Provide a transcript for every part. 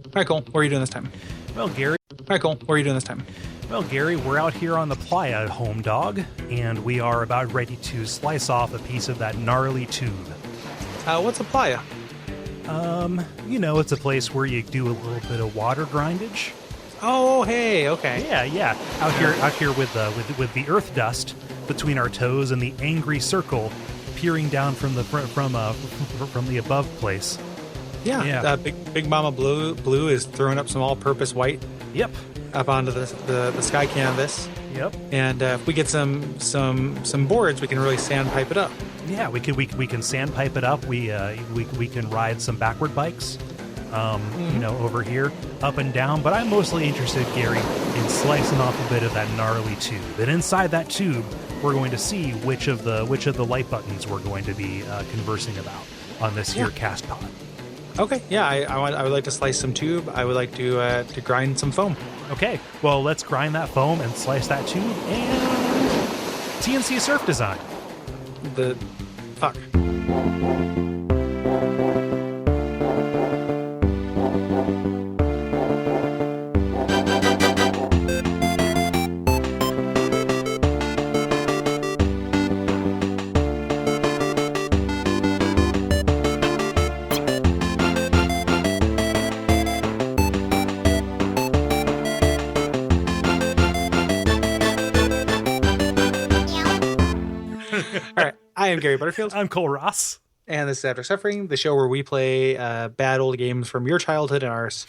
All right, cool. What are you doing this time? Well, Gary. All right, cool. What are you doing this time? Well, Gary, we're out here on the playa, home dog, and we are about ready to slice off a piece of that gnarly tube. What's a playa? It's a place where you do a little bit of water grindage. Oh, hey, okay. Yeah. Out here with the earth dust between our toes and the angry circle peering down from the above place. Yeah. Big Mama Blue is throwing up some all-purpose white. Yep. Up onto the sky canvas. Yep. And if we get some boards, we can really sandpipe it up. Yeah, we can sandpipe it up. We can ride some backward bikes. Over here, up and down. But I'm mostly interested, Gary, in slicing off a bit of that gnarly tube. And inside that tube, we're going to see which of the light buttons we're going to be conversing about on this here cast pod. Okay, yeah, I would like to slice some tube. I would like to grind some foam. Okay, well, let's grind that foam and slice that tube and TNC surf design. The fuck. All right, I am Gary Butterfield. I'm Cole Ross. And this is After Suffering, the show where we play bad old games from your childhood and ours.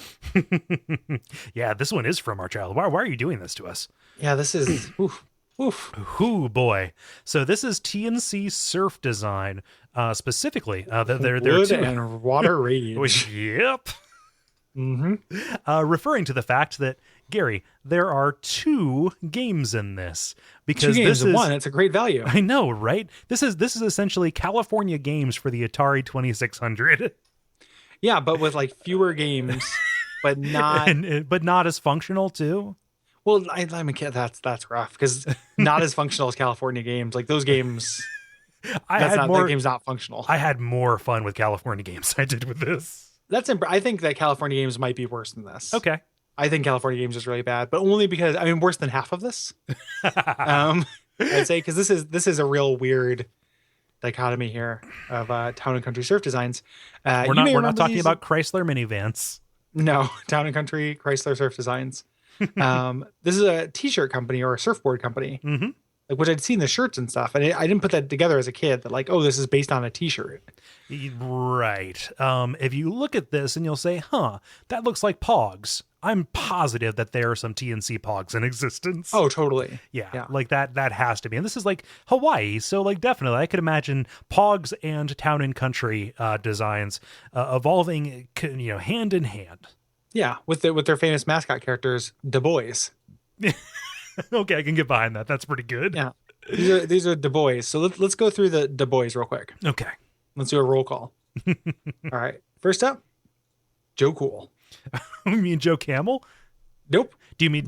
Yeah, this one is from our childhood. Why are you doing this to us? Yeah, this is... oof. Ooh, boy. So this is TNC Surf Design, specifically. They're Wood and Water Rage. Yep. Mm-hmm. Referring to the fact that, Gary, there are 2 games in this. Because 2 games this in is one. It's a great value. I know, right? This is essentially California games for the Atari 2600. Yeah, but with like fewer games, but not but not as functional too. Well, I mean that's rough because not as functional as California games. Like those games, that game's not functional. I had more fun with California games than I did with this. I think that California games might be worse than this. Okay. I think California games is really bad, but only because worse than half of this. I'd say because this is a real weird dichotomy here of town and country surf designs. We're not talking about Chrysler minivans. No, town and country Chrysler surf designs. This is a t-shirt company or a surfboard company, like which I'd seen the shirts and stuff, and I didn't put that together as a kid. That like, oh, this is based on a t-shirt. Right. If you look at this and you'll say, huh, that looks like Pogs. I'm positive that there are some TNC Pogs in existence. Oh, totally. Yeah. Like that has to be. And this is like Hawaii. So like definitely I could imagine Pogs and town and country designs evolving, hand in hand. Yeah. With their famous mascot characters, Du Bois. Okay. I can get behind that. That's pretty good. Yeah. These are Du Bois. So let's go through the Du Bois real quick. Okay. Let's do a roll call. All right. First up, Joe Cool. You mean Joe Camel? Nope. Do you mean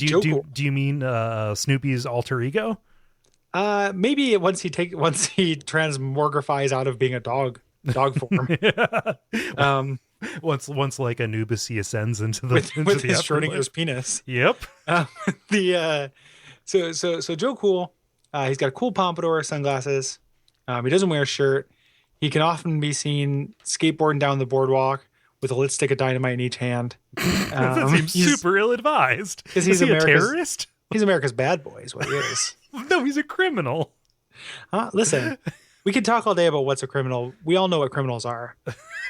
Snoopy's alter ego? Maybe once he transmogrifies out of being a dog form. Yeah. Once like Anubis he ascends into the with his afterlife. Schrodinger's penis. Yep. So Joe Cool, he's got a cool pompadour, sunglasses. He doesn't wear a shirt. He can often be seen skateboarding down the boardwalk with a lit stick of dynamite in each hand. That seems super ill-advised. Is he a terrorist? He's America's bad boy is what he is. No, he's a criminal. Listen, we can talk all day about what's a criminal. We all know what criminals are.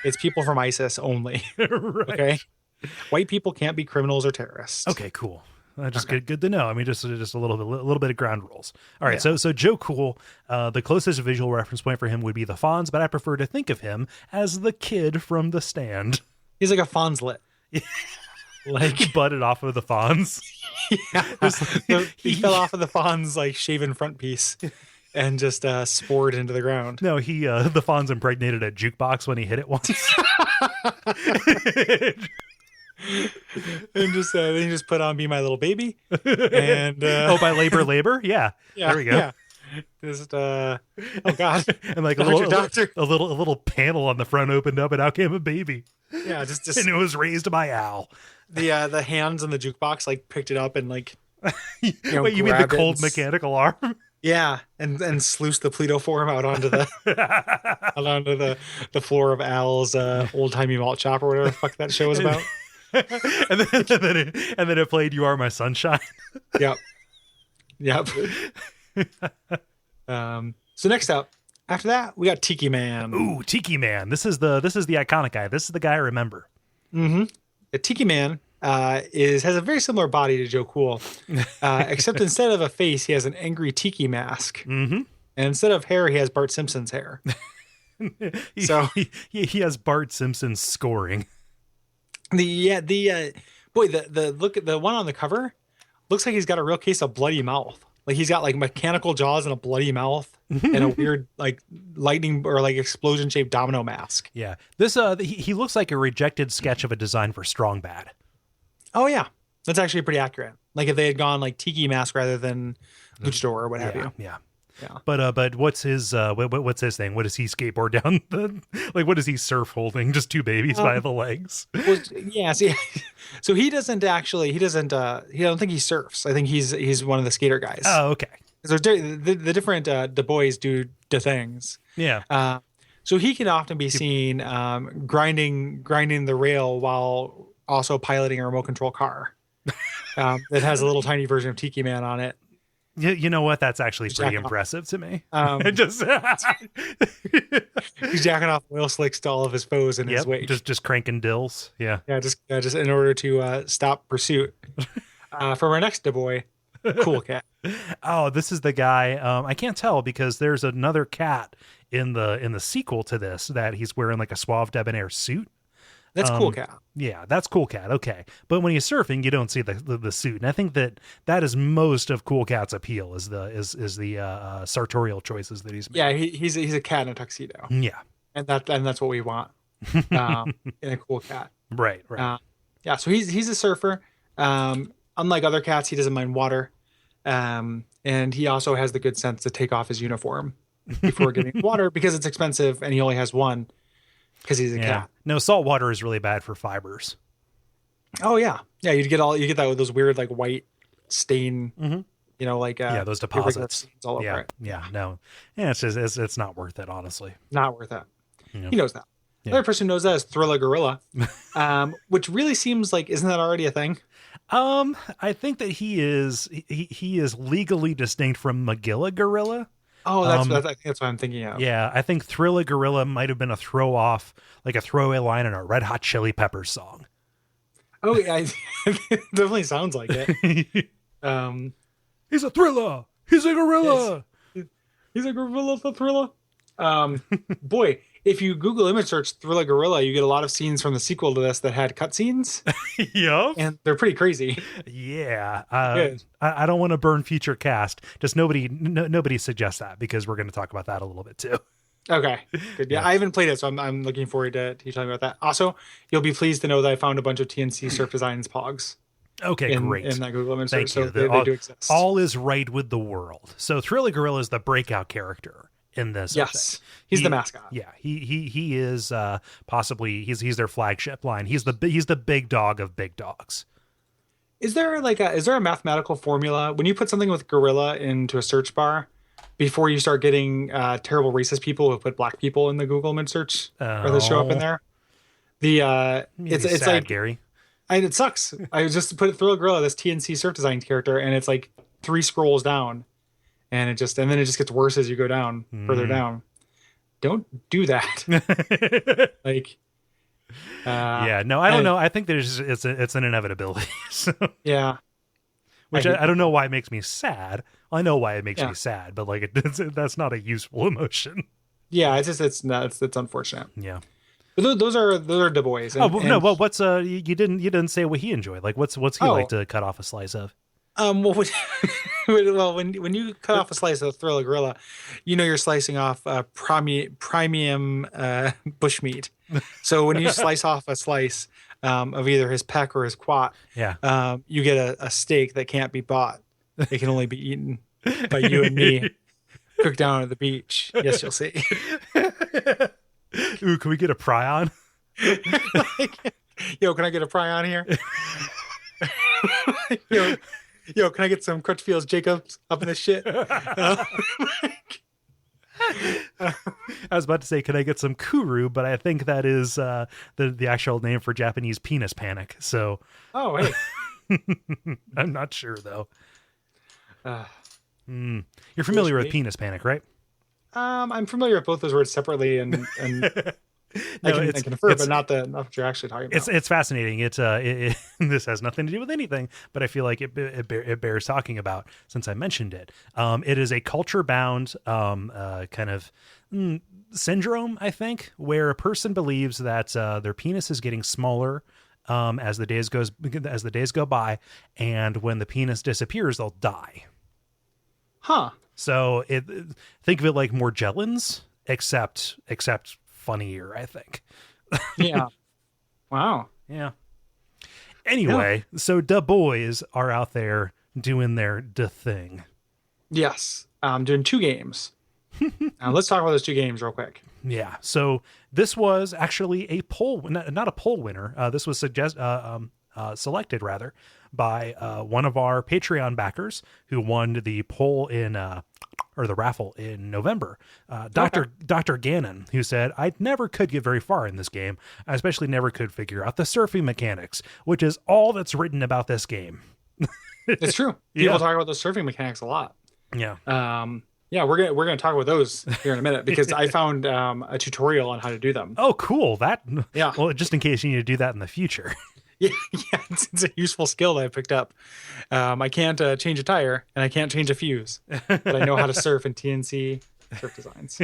It's people from ISIS only. Right. Okay? White people can't be criminals or terrorists. Okay, cool. Good to know. I mean, just a little bit of ground rules. All right, yeah. So Joe Cool, the closest visual reference point for him would be the Fonz, but I prefer to think of him as the kid from The Stand. He's like a Fonzlet. Like butted off of the Fonz. Yeah, he fell off of the Fonz like shaven front piece and just spored into the ground. No, the Fonz impregnated a jukebox when he hit it once. And just then he just put on "Be My Little Baby," and by labor, yeah, there we go. Yeah. Just oh god, and like doctor. a little panel on the front opened up, and out came a baby. Yeah, And it was raised by Al. the hands in the jukebox like picked it up and like Wait, you mean the grabbed it cold mechanical arm? yeah, and sluiced the Plito form out onto the out onto the floor of Al's old timey malt shop or whatever the fuck that show was about. and then it played "You Are My Sunshine." Yep. Yep. So next up, after that, we got Tiki Man. Ooh, Tiki Man. This is the iconic guy. This is the guy I remember. Mm-hmm. The Tiki Man has a very similar body to Joe Cool, except instead of a face, he has an angry tiki mask, mm-hmm. and instead of hair, he has Bart Simpson's hair. So he has Bart Simpson scoring. The look at the one on the cover looks like he's got a real case of bloody mouth. Like he's got like mechanical jaws and a bloody mouth and a weird like lightning or like explosion shaped domino mask. Yeah. This he looks like a rejected sketch of a design for Strong Bad. Oh yeah. That's actually pretty accurate. Like if they had gone like tiki mask rather than luchador or what have you. Yeah. Yeah. But what's his thing? What does he skateboard down like what is he surf holding? Just two babies by the legs. Well, yeah, so he don't think he surfs. I think he's one of the skater guys. Oh, okay. So the different the boys do the things. Yeah. So he can often be seen grinding the rail while also piloting a remote control car that has a little tiny version of Tiki Man on it. You know what? That's actually pretty impressive to me. He's jacking off oil slicks to all of his foes in his wake. Just cranking dills. Yeah. Yeah. Just in order to stop pursuit. From our next boy, Cool Cat. Oh, this is the guy. I can't tell because there's another cat in the sequel to this that he's wearing like a suave debonair suit. That's Cool Cat. Yeah, that's Cool Cat. Okay. But when he's surfing, you don't see the suit. And I think that is most of Cool Cat's appeal is the sartorial choices that he's made. Yeah, he's a cat in a tuxedo. Yeah. And that's what we want in a Cool Cat. Right. Yeah, so he's a surfer. Unlike other cats, he doesn't mind water. And he also has the good sense to take off his uniform before getting water because it's expensive and he only has one. Because he's a cat. No, salt water is really bad for fibers. Oh yeah, you get that with those weird like white stain. Mm-hmm. Like those deposits all over it. Yeah, no, it's just it's not worth it, honestly. Not worth it. Yeah. He knows that. The other person who knows that is Thrilla Gorilla, which really seems like isn't that already a thing? I think that he is legally distinct from Magilla Gorilla. Oh, I think that's what I'm thinking of. Yeah, I think Thrilla Gorilla might have been a throwaway line in a Red Hot Chili Peppers song. Oh, yeah, it definitely sounds like it. He's a thriller. He's a gorilla. He's a gorilla for Thrilla. Boy, if you Google image search Thrilla Gorilla, you get a lot of scenes from the sequel to this that had cutscenes. Yep. And they're pretty crazy. Yeah. I don't want to burn future cast. Just nobody suggests that because we're going to talk about that a little bit too. Okay. Good. Yeah. I haven't played it, so I'm looking forward to you telling me about that. Also, you'll be pleased to know that I found a bunch of TNC Surf Designs pogs. Okay, great. In that Google image Thank search. you. So they do exist. All is right with the world. So Thrilla Gorilla is the breakout character in this. Yes, he's the mascot. Yeah, he is possibly he's their flagship line. He's the big dog of big dogs. Is there a mathematical formula when you put something with gorilla into a search bar before you start getting terrible racist people who put black people in the Google image search or they show up in there? It's sad, like Gary. And it sucks. I just put Thrilla Gorilla, this TNC Surf Design character, and it's like 3 scrolls down. And then it just gets worse as you go down, further down. Don't do that. I don't know. I think it's an inevitability. So. Yeah. Which I don't know why it makes me sad. Well, I know why it makes me sad, but like that's not a useful emotion. Yeah, it's unfortunate. Yeah. But those are the boys. No. Well, what's you didn't say what he enjoyed. Like what's he like to cut off a slice of? Well, when you cut off a slice of Thrilla Gorilla, you're slicing off premium bushmeat. So when you slice off a slice of either his pec or his quat, you get a steak that can't be bought. It can only be eaten by you and me, cooked down at the beach. Yes, you'll see. Ooh, can we get a pry on? Like, yo, can I get a pry on here? yo, can I get some Crutchfield's Jacobs up in this shit? I was about to say, can I get some kuru? But I think that is the actual name for Japanese penis panic. So, oh, hey. I'm not sure though. Uh, You're familiar with penis panic, right? I'm familiar with both those words separately, and No, I can infer, but not what you're actually talking about. It's fascinating. This has nothing to do with anything, but I feel like it bears talking about since I mentioned it. It is a culture bound kind of syndrome, I think, where a person believes that their penis is getting smaller as the days go by, and when the penis disappears, they'll die. Huh. So think of it like Morgellons, except funnier, I think. Yeah. Wow. Yeah. Anyway, so da boys are out there doing their da thing. Yes. Doing 2 games. Let's talk about those 2 games real quick. Yeah. So this was actually a poll, not a poll winner. This was selected rather by one of our Patreon backers who won the poll or the raffle in November. Dr. Gannon, who said, I never could get very far in this game. I especially never could figure out the surfing mechanics, which is all that's written about this game. It's true. People talk about the surfing mechanics a lot. Yeah. Yeah, we're gonna talk about those here in a minute because I found a tutorial on how to do them. Oh, cool. Yeah. Well, just in case you need to do that in the future. Yeah, it's a useful skill that I picked up. I can't change a tire and I can't change a fuse, but I know how to surf in TNC surf designs.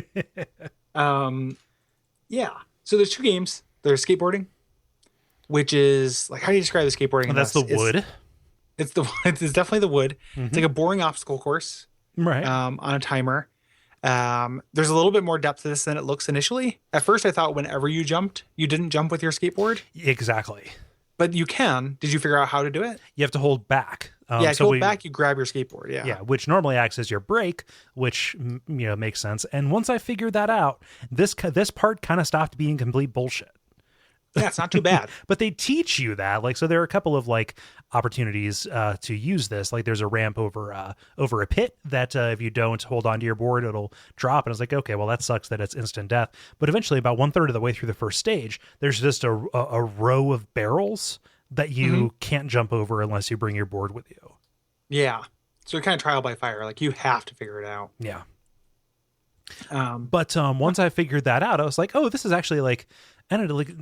Yeah. So there's 2 games. There's skateboarding, which is like, how do you describe the skateboarding? That's the wood. It's definitely the wood. Mm-hmm. It's like a boring obstacle course, right? On a timer. There's a little bit more depth to this than it looks initially. At first, I thought whenever you jumped, you didn't jump with your skateboard. Exactly. But you can. Did you figure out how to do it? You have to hold back. Hold back, you grab your skateboard. Yeah. Yeah, which normally acts as your brake, which makes sense. And once I figured that out, this part kind of stopped being complete bullshit. Yeah, it's not too bad. But they teach you that. Like, so there are a couple of like opportunities to use this. Like there's a ramp over a pit that if you don't hold onto your board, it'll drop. And I was like, okay, well that sucks that it's instant death. But eventually about 1/3 of the way through the first stage, there's just a row of barrels that you can't jump over unless you bring your board with you. Yeah. So kind of trial by fire. Like you have to figure it out. Yeah. But once I figured that out, I was like, oh, this is actually like, I don't know, like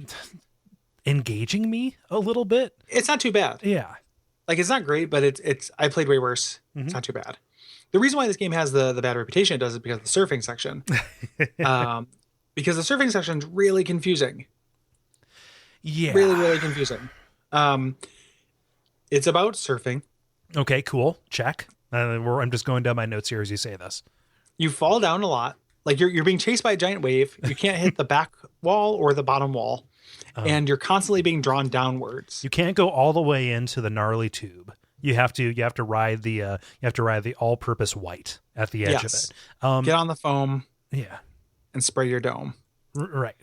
engaging me a little bit. It's not too bad. Yeah. Like it's not great, but it's I played way worse. It's not too bad. The reason why this game has the bad reputation it does is because of the surfing section. Because the surfing section is really confusing. Yeah. Really, really confusing. It's about surfing. Okay, cool. Check. I'm just going down my notes here as you say this. You fall down a lot. Like you're being chased by a giant wave. You can't hit the back wall or the bottom wall. And you're constantly being drawn downwards. You can't go all the way into the gnarly tube. You have to ride the all-purpose white at the edge of it. Get on the foam. Yeah. And spray your dome. Right.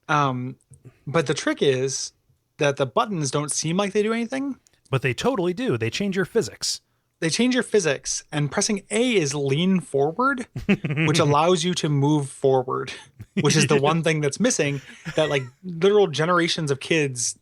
But the trick is that the buttons don't seem like they do anything. But they totally do. They change your physics. And pressing A is lean forward, which allows you to move forward, which is the one thing that's missing, that like literal generations of kids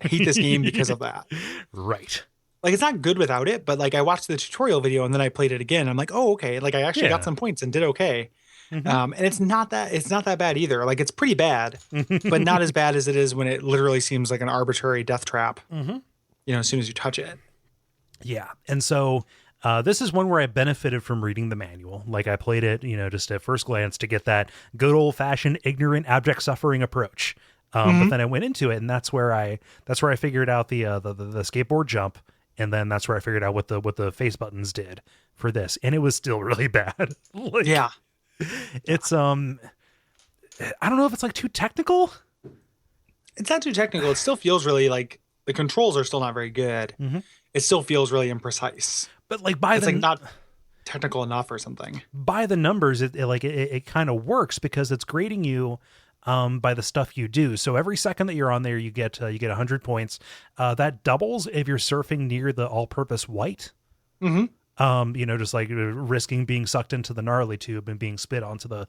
hate this game because of that. Right. Like it's not good without it, but like I watched the tutorial video and then I played it again. I'm like, oh, okay. Like I actually got some points and did okay. And it's not that bad either. Like it's pretty bad, but not as bad as it is when it literally seems like an arbitrary death trap, as soon as you touch it. Yeah. And so this is one where I benefited from reading the manual. Like I played it, just at first glance to get that good old fashioned ignorant, abject suffering approach. But then I went into it and that's where I figured out the skateboard jump. And then that's where I figured out what the face buttons did for this. And it was still really bad. Yeah. It's, I don't know if it's like too technical. It's not too technical. It still feels really like the controls are still not very good. It still feels really imprecise. But like it's like not technical enough or something. By the numbers, it kind of works because it's grading you by the stuff you do. So every second that you're on there, you get 100 points. That doubles if you're surfing near the all-purpose white. Just like risking being sucked into the gnarly tube and being spit onto the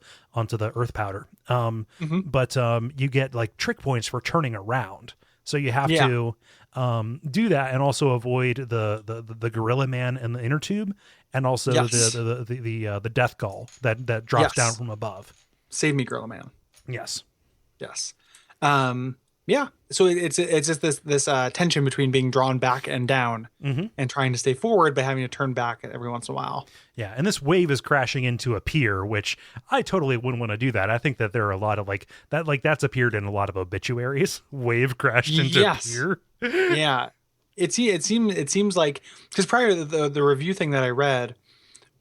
earth powder. But you get like trick points for turning around. So you have to do that and also avoid the gorilla man in the inner tube, and also the death gull that drops down from above. Save me, gorilla man. Yes. So it's just this tension between being drawn back and down and trying to stay forward, but having to turn back every once in a while. Yeah. And this wave is crashing into a pier, which I totally wouldn't want to do that. I think that there are a lot of that's appeared in a lot of obituaries. Wave crashed into a pier. Yeah. It seems like, because prior to the review thing that I read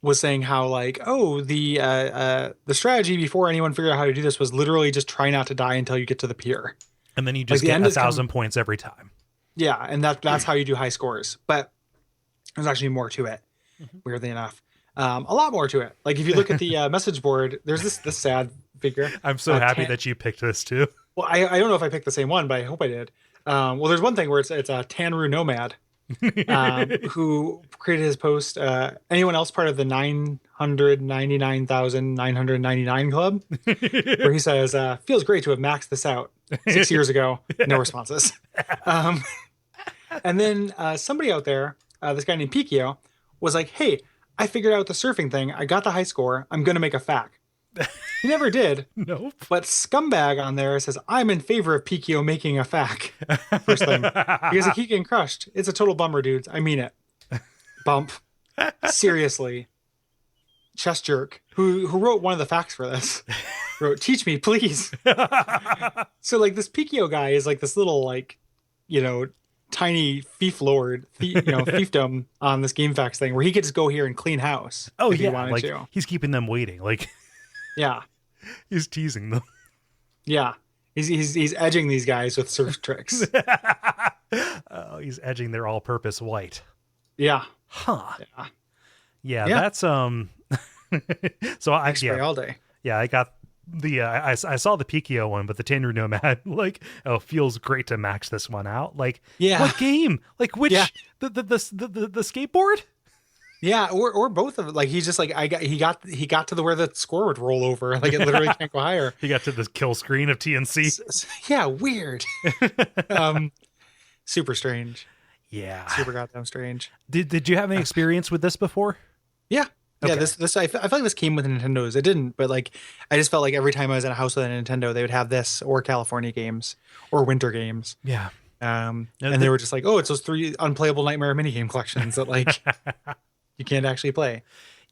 was saying how the strategy before anyone figured out how to do this was literally just try not to die until you get to the pier. And then you just get 1,000 points every time. Yeah, and that's how you do high scores. But there's actually more to it, weirdly enough. A lot more to it. Like if you look at the message board, there's this sad figure. I'm so happy that you picked this too. Well, I don't know if I picked the same one, but I hope I did. Well, there's one thing where it's a Tanru Nomad who created his post. Anyone else part of the 999,999 club? Where he says, feels great to have maxed this out 6 years ago. No responses. And then somebody out there, this guy named Pikio, was like, hey, I figured out the surfing thing. I got the high score. I'm going to make a FAQ. He never did. Nope. But Scumbag on there says, I'm in favor of Pikio making a FAQ. First thing. Because I keep getting crushed. It's a total bummer, dudes. I mean it. Bump. Seriously. Chest jerk, who wrote one of the facts for this, wrote, teach me, please. So like this Pikio guy is like this little tiny fief lord, fiefdom on this game facts thing where he could just go here and clean house. Oh, if he wanted to. He's keeping them waiting. Like, yeah, he's teasing them. Yeah, he's edging these guys with surf tricks. Oh, he's edging their all-purpose white. Yeah. Huh. Yeah. That's So I spray all day. Yeah, I got the I saw the Pikio one, but the Tanru Nomad feels great to max this one out. Like, what game? Like which the skateboard? Yeah, or both of it. Like he's just like he got to where the score would roll over. Like it literally can't go higher. He got to the kill screen of TNC. Yeah, weird. Super strange. Yeah, super goddamn strange. Did you have any experience with this before? Yeah. Okay. Yeah, this I feel like this came with Nintendo's. It didn't, but like I just felt like every time I was in a house with a Nintendo, they would have this or California games or winter games. Yeah. And they were just like, oh, it's those 3 unplayable Nightmare minigame collections that like you can't actually play.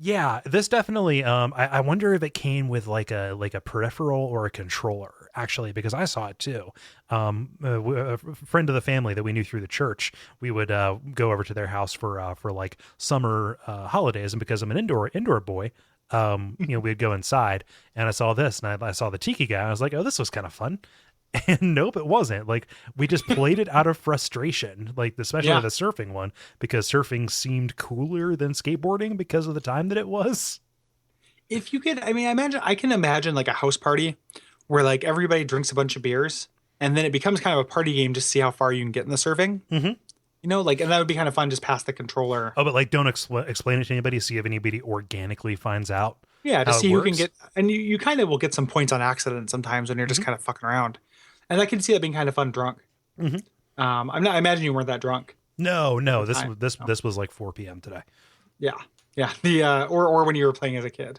Yeah, this definitely. I wonder if it came with like a peripheral or a controller, actually, because I saw it too. A friend of the family that we knew through the church, we would go over to their house for like summer holidays, and because I'm an indoor boy, we'd go inside, and I saw this, and I saw the Tiki guy. And I was like, oh, this was kind of fun. And nope, it wasn't. Like we just played it out of frustration, like especially the surfing one, because surfing seemed cooler than skateboarding because of the time that it was. If you could, I can imagine like a house party where like everybody drinks a bunch of beers and then it becomes kind of a party game just to see how far you can get in the surfing. Mm-hmm. And that would be kind of fun, just pass the controller. Oh, but like don't explain it to anybody, see if anybody organically finds out. Yeah, to see who can get, and you kind of will get some points on accident sometimes when you're just kind of fucking around. And I can see that being kind of fun drunk. Mm-hmm. I imagine you weren't that drunk. No. This was like 4 p.m. today. Yeah. The or when you were playing as a kid.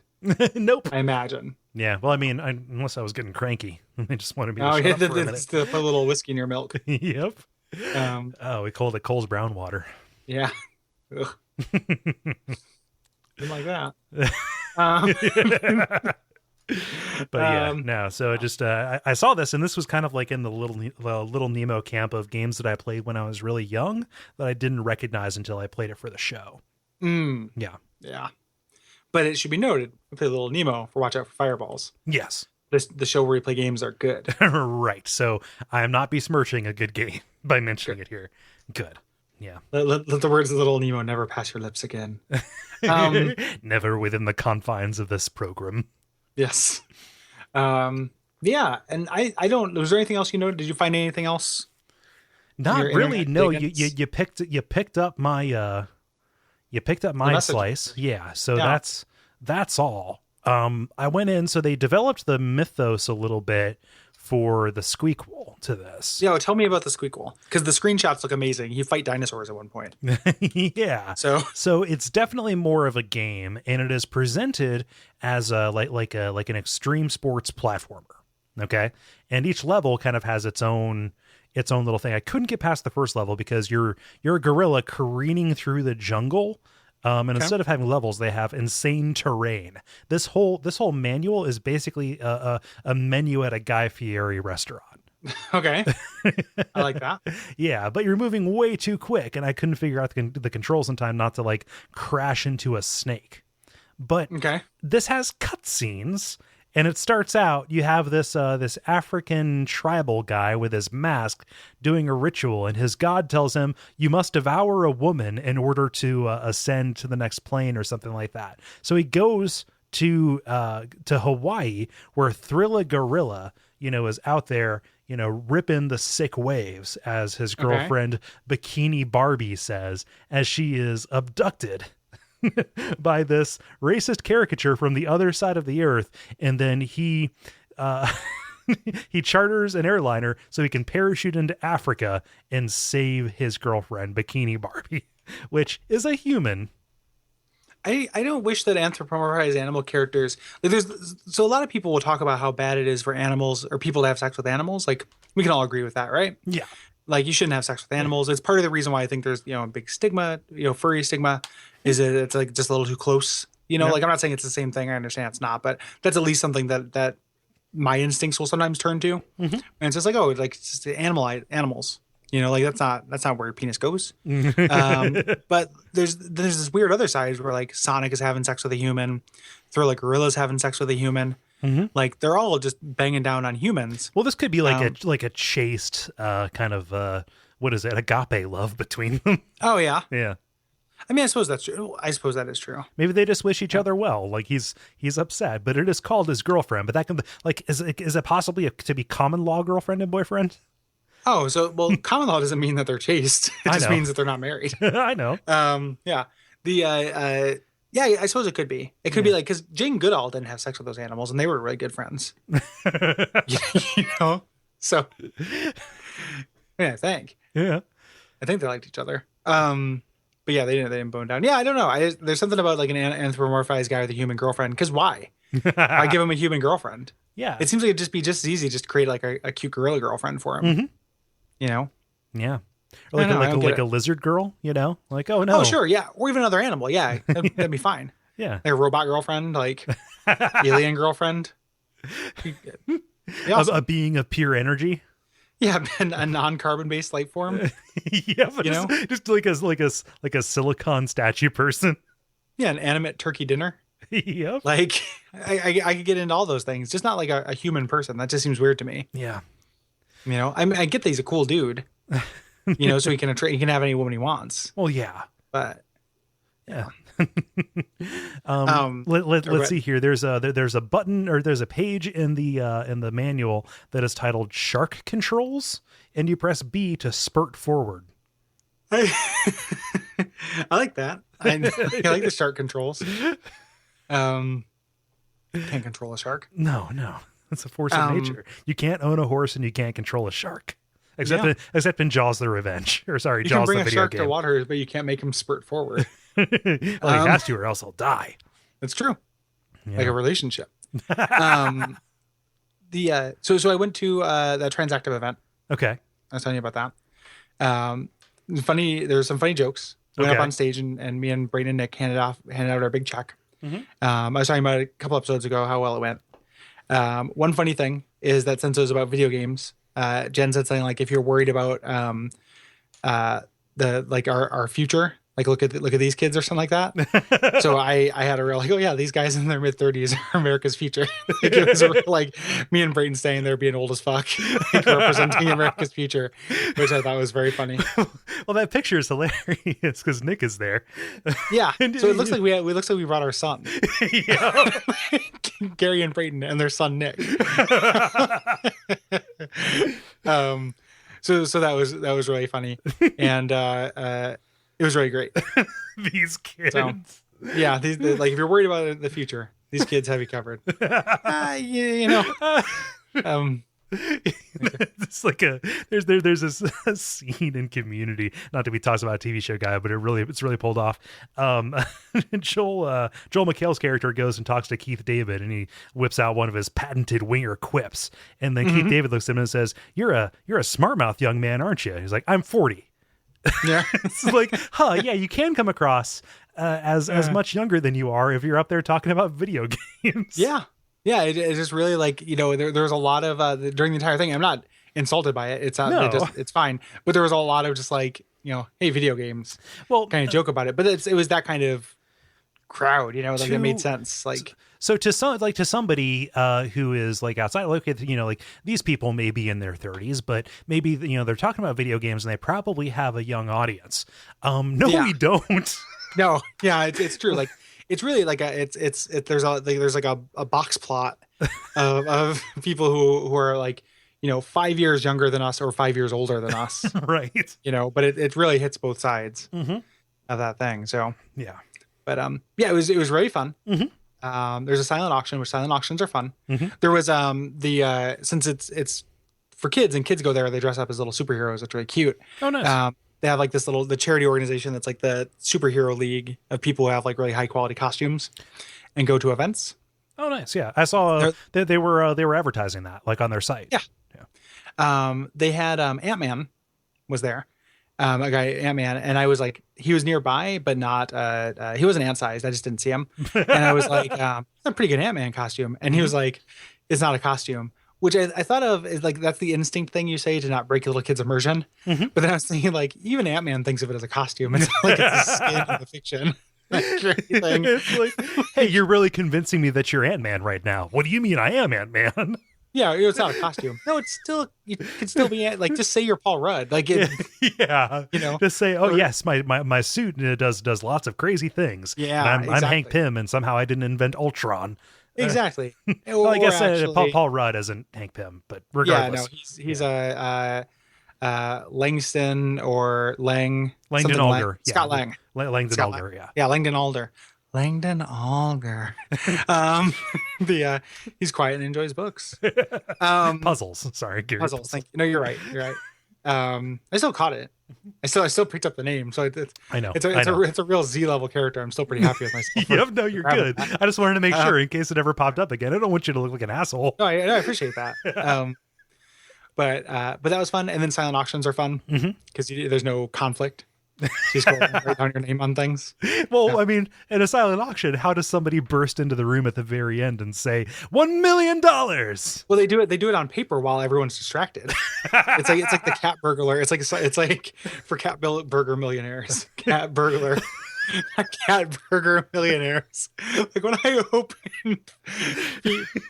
Nope. I imagine. Yeah. Well, unless I was getting cranky, I just wanted to be. To put a little whiskey in your milk. Yep. We called it Cole's brown water. Yeah. Didn't like that. But so just I saw this, and this was kind of like in the little Nemo camp of games that I played when I was really young that I didn't recognize until I played it for the show. Yeah. But it should be noted, we play Little Nemo for Watch Out for Fireballs. Yes. The show where we play games are good. Right. So I am not besmirching a good game by mentioning it here. Good. Yeah. Let the words of Little Nemo never pass your lips again. Never within the confines of this program. Yes. But Yeah, and I don't. Was there anything else you know? Did you find anything else in Not your really. internet No, diggings? you picked up my you picked up The my message. slice. Yeah, so Yeah. that's all. I went in, so they developed the mythos a little bit for the squeakquel to this. Yeah, well, tell me about the squeakquel because the screenshots look amazing. You fight dinosaurs at one point. Yeah. So So it's definitely more of a game, and it is presented as a like an extreme sports platformer. Okay. And each level kind of has its own little thing. I couldn't get past the first level because you're a gorilla careening through the jungle. And okay, instead of having levels, they have insane terrain. This whole manual is basically a menu at a Guy Fieri restaurant. okay, I like that. Yeah, but you're moving way too quick, and I couldn't figure out the controls in time not to like crash into a snake. But Okay, this has cutscenes, and it starts out. You have this African tribal guy with his mask doing a ritual, and his god tells him you must devour a woman in order to ascend to the next plane or something like that. So he goes to Hawaii, where Thrilla Gorilla, is out there, ripping the sick waves, as his okay, girlfriend Bikini Barbie says, as she is abducted by this racist caricature from the other side of the earth, and then he uh he charters an airliner so he can parachute into Africa and save his girlfriend Bikini Barbie, which is a human. I don't wish that anthropomorphized animal characters like there's so a lot of people will talk about how bad it is for animals or people to have sex with animals. Like we can all agree with that, right? Yeah. Like you shouldn't have sex with animals. It's part of the reason why I think there's a big stigma, furry stigma, is that it's like just a little too close. Yeah. Like I'm not saying it's the same thing. I understand it's not, but that's at least something that my instincts will sometimes turn to. Mm-hmm. And it's just like, oh, like it's just animals. Like that's not where your penis goes. But there's this weird other side where like Sonic is having sex with a human, Thriller Gorilla's having sex with a human. Mm-hmm. Like they're all just banging down on humans. Well, this could be like a chaste kind of what is it, agape love between them. Oh yeah. Yeah. I mean, I suppose that's true. I suppose that is true. Maybe they just wish each other well. Like he's upset, but it is called his girlfriend. But that can like is it possibly to be common law girlfriend and boyfriend? Oh, so well, common law doesn't mean that they're chaste. It I just know. means that they're not married. I know. Yeah. The yeah, I suppose it could be. It could be like because Jane Goodall didn't have sex with those animals, and they were really good friends. you know. So yeah, Yeah. I think they liked each other. But yeah, they didn't bone down. Yeah, I don't know. There's something about like an anthropomorphized guy with a human girlfriend. Because why? Why give him a human girlfriend? Yeah. It seems like it'd just be just as easy just to create like a cute gorilla girlfriend for him. Mm-hmm. You know. Yeah. Or I don't know, I don't get like a it. lizard girl, Like, oh no. Oh sure, yeah, or even another animal. Yeah, that'd be fine. Yeah. Like a robot girlfriend, like alien girlfriend. Be awesome. A being of pure energy. Yeah, a non-carbon based life form. Yeah, but just like a silicon statue person. Yeah, an animate turkey dinner. Yep. Like I could get into all those things, just not like a human person. That just seems weird to me. Yeah. I get that he's a cool dude. So he can have any woman he wants. Well, yeah. But Yeah. Let's see here. There's a button, or there's a page in the manual that is titled Shark Controls, and you press B to spurt forward. I like that. I like the shark controls. Can't control a shark. No, it's a force of nature. You can't own a horse, and you can't control a shark, except in Jaws: The Revenge, or sorry, You Jaws can bring the a video shark game. to water, but you can't make him spurt forward. Well, he has to, or else he'll die. That's true. Yeah. Like a relationship. So I went to that transactive event. Okay. I was telling you about that. There's some funny jokes. Went up Okay. on stage and me and Brayden and Nick handed out our big check. Mhm. I was talking about it a couple episodes ago how well it went. One funny thing is that since it was about video games, Jen said something like, if you're worried about our future, Like, look at these kids or something like that. So I had a real like, oh yeah, these guys in their mid-30s are America's future. Like, it was a real, like me and Brayton staying there being old as fuck, like representing America's future, which I thought was very funny. Well, that picture is hilarious because Nick is there. Yeah. So it looks like we brought our son. Yeah. Gary and Brayton and their son Nick. So that was really funny, and it was really great. These kids. So, yeah, like if you're worried about the future, these kids have you covered. It's like there's this a scene in Community, not to be talked about a TV show guy, but it's really pulled off. Joel McHale's character goes and talks to Keith David, and he whips out one of his patented winger quips, and then Keith David looks at him and says, "You're a smart mouth young man, aren't you?" He's like, "I'm 40." Yeah. It's like, yeah, you can come across as much younger than you are if you're up there talking about video games. Yeah. Yeah, it's just really like, there's a lot of during the entire thing. I'm not insulted by it. It's fine. But there was a lot of just like, hey, video games. Well, kind of joke about it. But it was that kind of crowd, like it made sense. Like, so to somebody who is like outside, look at like these people may be in their 30s, but maybe they're talking about video games and they probably have a young audience. We don't. No, yeah, it's true. Like, it's really like there's like a box plot of people who are like 5 years younger than us or 5 years older than us, right? But it really hits both sides of that thing. So yeah, but yeah, it was really fun. There's a silent auction, which silent auctions are fun. There was since it's for kids and kids go there, they dress up as little superheroes. It's really cute. Oh, nice. They have like the charity organization that's like the superhero league of people who have like really high quality costumes and go to events. Oh, nice. Yeah. I saw they were advertising that like on their site. Yeah. They had Ant-Man was there. A guy, Ant-Man, and I was like, he was nearby, but not he wasn't ant-sized. I just didn't see him. And I was like, that's a pretty good Ant-Man costume. And he was like, it's not a costume. Which I thought of is like, that's the instinct thing you say to not break a little kid's immersion. But then I was thinking like, even Ant-Man thinks of it as a costume. It's not like it's a skin in the fiction. It's like, hey, you're really convincing me that you're Ant-Man right now. What do you mean I am Ant-Man? Yeah, it's not a costume. No, it's still, you could still be like, just say you're Paul Rudd. Like, yeah, just say, oh yes, my suit does lots of crazy things. Yeah, and I'm Hank Pym, and somehow I didn't invent Ultron. Exactly. Well, I guess Paul Rudd isn't Hank Pym, but regardless. Yeah, no, he's a Langston or Langdon Alder. Scott Lang. Langdon Alder, yeah. Yeah, Langdon Alder. He's quiet and enjoys books. Puzzles. Sorry, Gary. Puzzles. Thank you. No, you're right. I still caught it. I still picked up the name. So I know. It's a real Z level character. I'm still pretty happy with myself. Yep, no, you're good. I just wanted to make sure in case it ever popped up again. I don't want you to look like an asshole. No, I appreciate that. But that was fun. And then silent auctions are fun because there's no conflict. She's going to write down your name on things. Well, yeah. I mean, in a silent auction, how does somebody burst into the room at the very end and say $1 million? Well, they do it on paper while everyone's distracted. It's like the cat burglar. It's like for cat burger millionaires, cat burglar. Cat burger millionaires. Like when I opened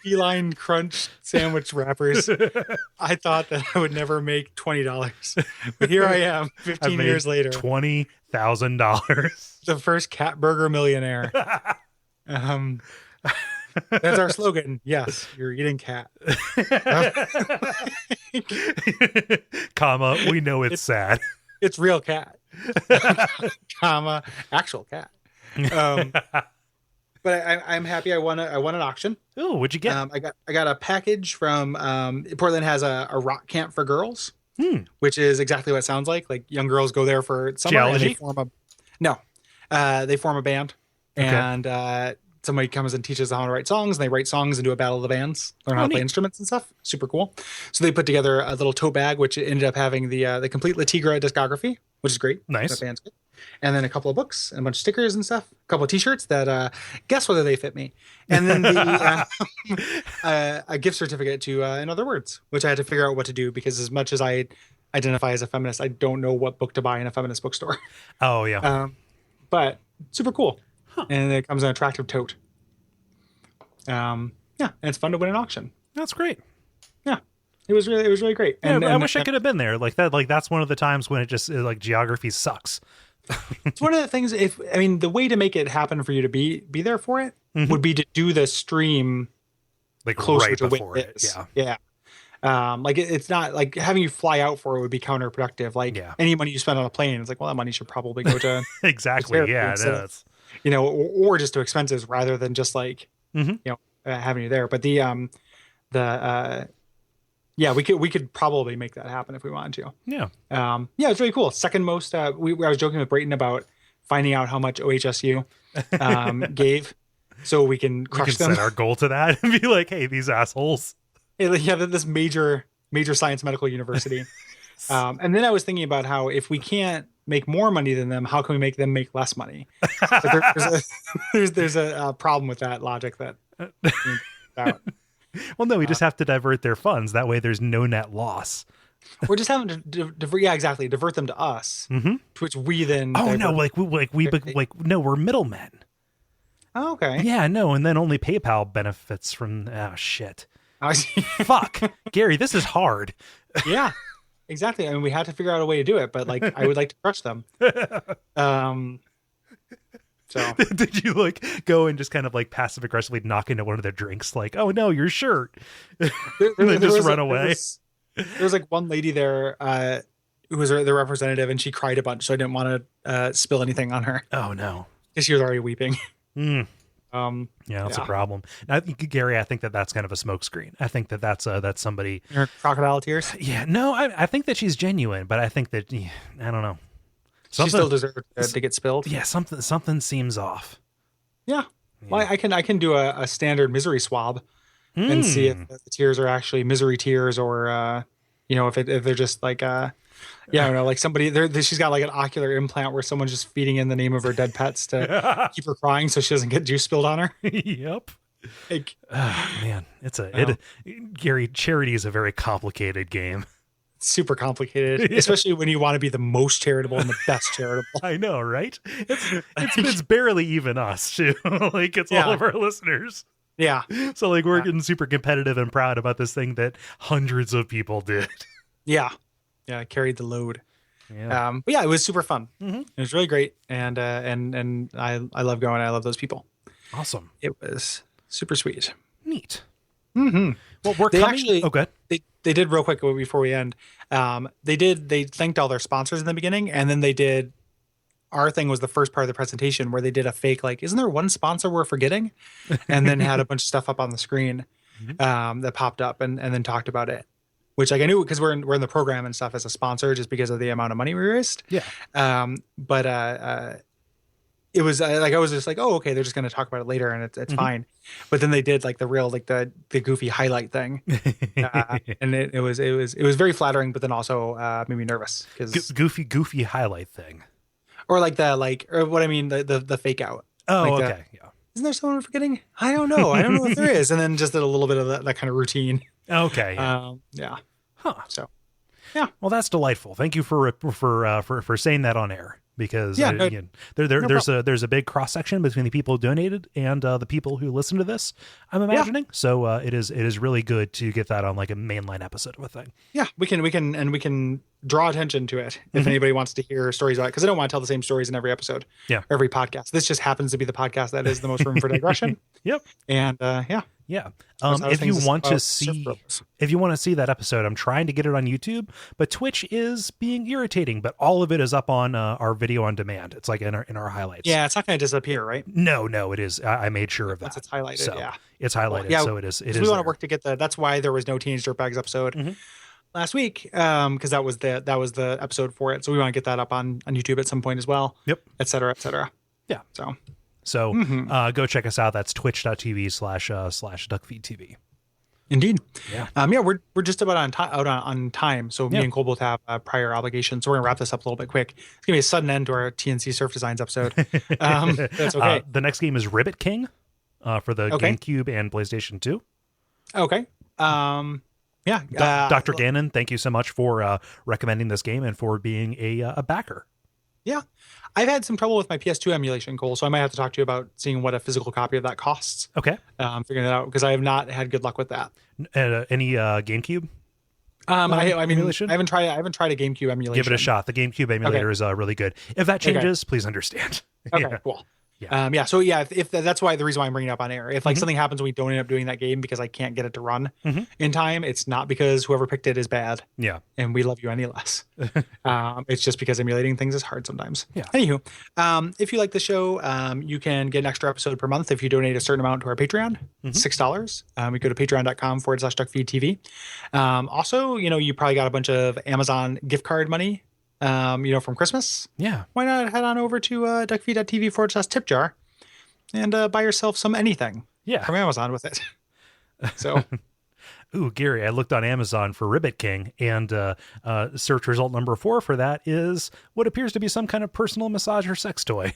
Feline Crunch sandwich wrappers, I thought that I would never make $20, but here I am 15 years later, $20,000. The first cat burger millionaire. That's our slogan. Yes, you're eating cat. Comma, we know it's sad. It's real cat. Comma, actual cat. But I'm happy I won an auction. Oh, what'd you get? I got a package from Portland has a rock camp for girls, which is exactly what it sounds like. Like young girls go there for summer. Geology? They form a band, and somebody comes and teaches them how to write songs, and they write songs and do a battle of the bands, learn how to play instruments and stuff. Super cool. So they put together a little tote bag, which ended up having the complete La Tigra discography, which is great. Nice. That band's good. And then a couple of books and a bunch of stickers and stuff. A couple of t-shirts that guess whether they fit me. And then a gift certificate to In Other Words, which I had to figure out what to do because as much as I identify as a feminist, I don't know what book to buy in a feminist bookstore. Oh, yeah. but super cool. And it comes in an attractive tote. And it's fun to win an auction. That's great. Yeah, it was really great. And I wish I could have been there. Like that. Like that's one of the times when it just like geography sucks. It's one of the things. The way to make it happen for you to be there for it would be to do the stream like closer right to before when it. Yeah. Like it's not like having you fly out for it would be counterproductive. Like any money you spend on a plane, it's like, well, that money should probably go to exactly. Yeah, it is. Or just to expenses rather than just like having you there. But we could probably make that happen if we wanted to. Yeah. It's really cool. Second most. I was joking with Brayton about finding out how much OHSU gave, so we can crush them. Set our goal to that and be like, hey, these assholes. Yeah, this major science medical university. And then I was thinking about how if we can't make more money than them, how can we make them make less money? There's a problem with that logic that. Well, no, we just have to divert their funds. That way, there's no net loss. We're just having to divert them to us, to which we then. Oh no, we're middlemen. Oh, okay. Yeah, no, and then only PayPal benefits from. Oh shit. I see. Fuck, Gary, this is hard. Yeah, exactly. I mean, we had to figure out a way to do it, but like, I would like to crush them. So did you like go and just kind of like passive aggressively knock into one of their drinks, like, oh no, your shirt, and then just run away? There was like one lady there who was the representative, and she cried a bunch, so I didn't want to spill anything on her. Oh no, because she was already weeping. That's a problem. I think, Gary, I think that's kind of a smokescreen. I think that's somebody. Her crocodile tears. Yeah, no, I think that she's genuine, but I think that I don't know. She still deserves to get spilled. Yeah, something seems off. Yeah. Well, I can do a standard misery swab and see if the tears are actually misery tears or if they're just like like somebody she's got like an ocular implant where someone's just feeding in the name of her dead pets to keep her crying so she doesn't get juice spilled on her. Yep. Like, man, Gary, charity is a very complicated game. Super complicated, especially when you want to be the most charitable and the best charitable. I know, right? It's barely even us too. Like it's all of our listeners. Yeah. So like we're getting super competitive and proud about this thing that hundreds of people did. Yeah. Yeah. Carried the load. Yeah. But yeah, it was super fun. It was really great. And I love going. I love those people. Awesome. It was super sweet. Neat. Mm-hmm. Well, we're coming. Actually, good. They did real quick before we end. They thanked all their sponsors in the beginning, and then they did. Our thing was the first part of the presentation where they did a fake, like, isn't there one sponsor we're forgetting? And then had a bunch of stuff up on the screen that popped up and then talked about it, which like I knew because we're in the program and stuff as a sponsor just because of the amount of money we raised. Yeah. But it was like I was just like, oh, okay, they're just going to talk about it later, and it's fine. But then they did like the real like the goofy highlight thing, and it was very flattering, but then also made me nervous because goofy highlight thing, or what I mean the fake out. Oh, like okay, yeah. Isn't there someone we're forgetting? I don't know if there is, and then just did a little bit of that kind of routine. Okay, yeah. Huh. So, yeah. Well, that's delightful. Thank you for saying that on air. Because there's a big cross section between the people who donated and the people who listen to this, I'm imagining. So it is really good to get that on like a mainline episode of a thing. Yeah, we can draw attention to it if anybody wants to hear stories about it, because I don't want to tell the same stories in every episode. Yeah, every podcast. This just happens to be the podcast that is the most room for digression. Yep. And yeah. If you want to see that episode, I'm trying to get it on YouTube, but Twitch is being irritating. But all of it is up on our video on demand. It's like in our highlights. Yeah, it's not going to disappear, right? No, it is. I made sure of that. Once it's highlighted, so it's highlighted. Well, so it is. We want to work to get that's why there was no Teenage Dirtbags episode last week, because that was the episode for it. So we want to get that up on YouTube at some point as well. Yep. Et cetera, et cetera. Yeah. So go check us out. That's twitch.tv/Duckfeed.tv. Indeed. Yeah. We're just about on time. So me and Cole both have prior obligations. So we're gonna wrap this up a little bit quick. It's gonna be a sudden end to our TNC Surf Designs episode. That's okay. The next game is Ribbit King for the GameCube and PlayStation 2. Okay. Dr. Gannon, thank you so much for recommending this game and for being a backer. Yeah. I've had some trouble with my PS2 emulation, Cole, so I might have to talk to you about seeing what a physical copy of that costs. Okay. Figuring that out because I have not had good luck with that. Any GameCube I mean, emulation? I haven't tried a GameCube emulation. Give it a shot. The GameCube emulator is really good. If that changes, please understand. Okay, Yeah. cool. Yeah. So yeah, if that's why the reason why I'm bringing it up on air. If like something happens and we don't end up doing that game because I can't get it to run in time, it's not because whoever picked it is bad. Yeah. And we love you any less. It's just because emulating things is hard sometimes. Yeah. Anywho, if you like the show, you can get an extra episode per month if you donate a certain amount to our Patreon. $6. We go to patreon.com/Duckfeed.tv. Also, you probably got a bunch of Amazon gift card money. From Christmas. Yeah. Why not head on over to duckfeed.tv/tip jar and buy yourself some anything from Amazon with it. So, ooh, Gary, I looked on Amazon for Ribbit King, and search result number 4 for that is what appears to be some kind of personal massager sex toy.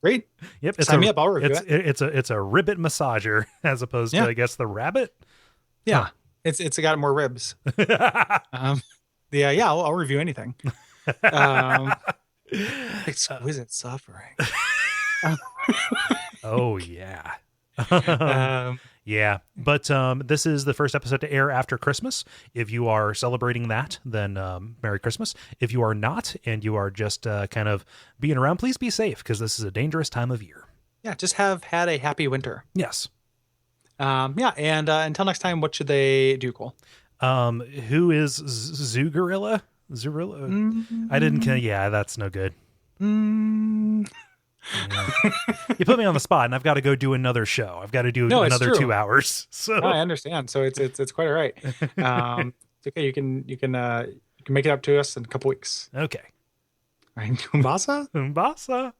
Great. Yep. Sign me up. I'll review it. It's a ribbit massager as opposed to, I guess, the rabbit. Yeah. Huh. It's got more ribs. I'll review anything. Exquisite suffering. Oh yeah. Yeah, but this is the first episode to air after Christmas. If you are celebrating that, then Merry Christmas. If you are not, and you are just kind of being around, please be safe, because this is a dangerous time of year. Yeah, just have had a happy winter. Yes. And until next time, what should they do, Cole? Who is Zoogorilla? Zurilla? I didn't. Yeah, that's no good. Yeah. You put me on the spot, and I've got to go do another show. I've got to do another 2 hours. So I understand. So it's quite all right. It's okay. You can make it up to us in a couple weeks. Okay. All right. Umbasa. Umbasa.